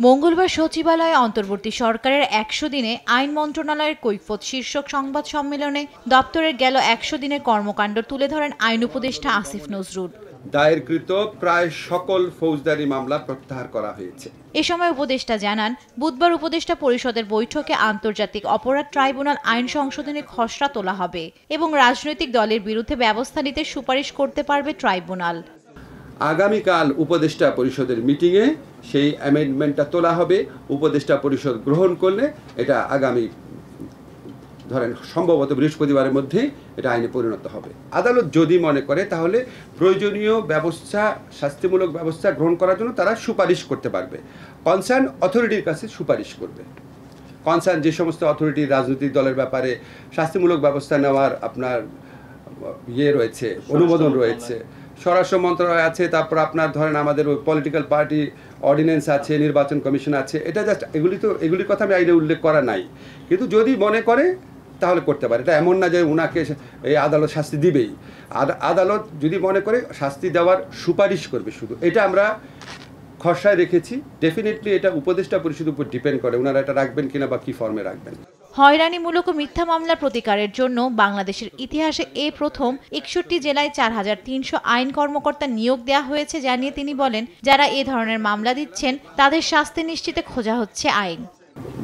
মঙ্গলবার সচিবালয়ে অন্তর্বর্তী সরকারের ১০০ দিনে আইন মন্ত্রণালয়ের কৈফিয়ত শীর্ষক সংবাদ সম্মেলনে দপ্তরের গেল ১০০ দিনের কর্মকাণ্ড তুলে ধরেন আইন উপদেষ্টা আসিফ নজরুল। দায়েরকৃত প্রায় সকল ফৌজদারি মামলা প্রত্যাহার করা হয়েছে। এ সময় উপদেষ্টা জানান, বুধবার উপদেষ্টা পরিষদের বৈঠকে আন্তর্জাতিক অপরাধ ট্রাইব্যুনাল আইন সংশোধনের খসড়া তোলা হবে এবং রাজনৈতিক দলের বিরুদ্ধে ব্যবস্থা নিতে সুপারিশ করতে পারবে ট্রাইব্যুনাল। আগামীকাল উপদেষ্টা পরিষদের মিটিংয়ে সেই অ্যামেন্ডমেন্টটা তোলা হবে। উপদেষ্টা পরিষদ গ্রহণ করলে এটা আগামী সম্ভবত বৃহস্পতিবারের মধ্যে এটা আইনে পরিণত হবে। আদালত যদি মনে করে তাহলে প্রয়োজনীয় ব্যবস্থা, শাস্তিমূলক ব্যবস্থা গ্রহণ করার জন্য তারা সুপারিশ করতে পারবে। কনসার্ন অথরিটির কাছে সুপারিশ করবে। কনসার্ন যে সমস্ত অথরিটি রাজনৈতিক দলের ব্যাপারে শাস্তিমূলক ব্যবস্থা নেওয়ার আপনার রয়েছে, অনুমোদন রয়েছে, স্বরাষ্ট্র মন্ত্রণালয় আছে, তারপর আপনার ধরেন আমাদের পলিটিক্যাল পার্টি অর্ডিন্যান্স আছে, নির্বাচন কমিশন আছে। এটা জাস্ট এগুলির কথা আমি আইনে উল্লেখ করা নাই, কিন্তু যদি মনে করে তাহলে করতে পারে। এটা এমন না যে উনাকে এই আদালত শাস্তি দিবেই। আদালত যদি মনে করে শাস্তি দেওয়ার সুপারিশ করবে শুধু। এটা আমরা খসড়ায় রেখেছি। ডেফিনেটলি এটা উপদেষ্টা পরিষদের উপর ডিপেন্ড করে ওনারা এটা রাখবেন কিনা বা কি ফর্মে রাখবেন। হয়রানিমূলক ও মিথ্যা মামলার প্রতিকারের জন্য বাংলাদেশের ইতিহাসে এই প্রথম ৬১ জেলায় ৪৩০০ আইন কর্মকর্তা নিয়োগ দেওয়া হয়েছে জানিয়ে তিনি বলেন, যারা এ ধরনের মামলা দিচ্ছেন তাদের শাস্তি নিশ্চিতে খোঁজা হচ্ছে আইন।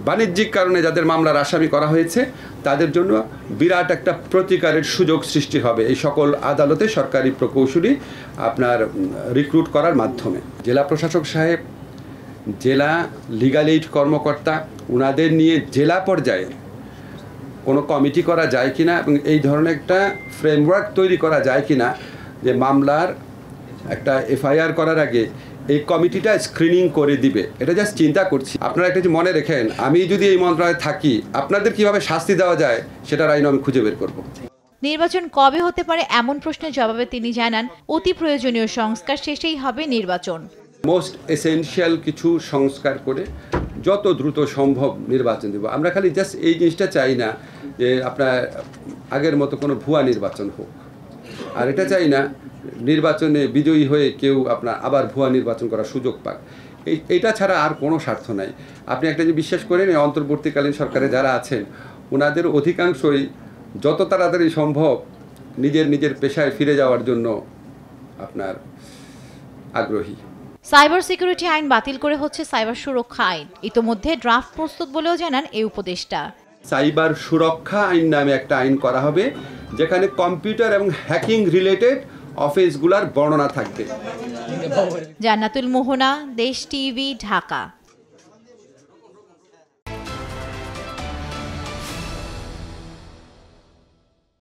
বাণিজ্যিক কারণে যাদের মামলার আসামি করা হয়েছে তাদের জন্য বিরাট একটা প্রতিকারের সুযোগ সৃষ্টি হবে এই সকল আদালতে সরকারি প্রকৌশলী আপনার রিক্রুট করার মাধ্যমে। জেলা প্রশাসক সাহেব, জেলা লিগ্যাল এইড কর্মকর্তা, ওনাদের নিয়ে জেলা পর্যায়ে কোনো কমিটি করা যায় কিনা এবং এই ধরনের একটা ফ্রেমওয়ার্ক তৈরি করা যায় কিনা যে মামলার একটা এফআইআর করার আগে এই কমিটিটা স্ক্রিনিং করে দিবে। এটা জাস্ট চিন্তা করছি। আপনারা একটা যে মনে রেখেন, আমি যদি এই মন্ত্রণালয়ে থাকি আপনাদের কিভাবে শাস্তি দেওয়া যায় সেটার আইন আমি খুঁজে বের করব। নির্বাচন কবে হতে পারে এমন প্রশ্নের জবাবে তিনি জানান, অতি প্রয়োজনীয় সংস্কার শেষেই হবে নির্বাচন। মোস্ট এসেনশিয়াল কিছু সংস্কার করে যত দ্রুত সম্ভব নির্বাচন দেব। আমরা খালি জাস্ট এই জিনিসটা চাই না যে আপনার আগের মতো কোনো ভুয়া নির্বাচন হোক, আর এটা চাই না নির্বাচনে বিজয়ী হয়ে কেউ আপনার আবার ভুয়া নির্বাচন করার সুযোগ পাক। এইটা ছাড়া আর কোনো স্বার্থ নাই। আপনি একটা যে বিশ্বাস করেন, এই অন্তর্বর্তীকালীন সরকারে যারা আছেন ওনাদের অধিকাংশই যত তাড়াতাড়ি সম্ভব নিজের পেশায় ফিরে যাওয়ার জন্য আপনার আগ্রহী। সাইবার সিকিউরিটি আইন বাতিল করে হচ্ছে সাইবার সুরক্ষা আইন। ইতোমধ্যে ড্রাফট প্রস্তুত বলেও জানান এই উপদেষ্টা। সাইবার সুরক্ষা আইন নামে একটা আইন করা হবে যেখানে কম্পিউটার এবং হ্যাকিং রিলেটেড অফেন্সগুলোর বর্ণনা থাকবে। জান্নাতুল মোহনা, দেশ টিভি, ঢাকা।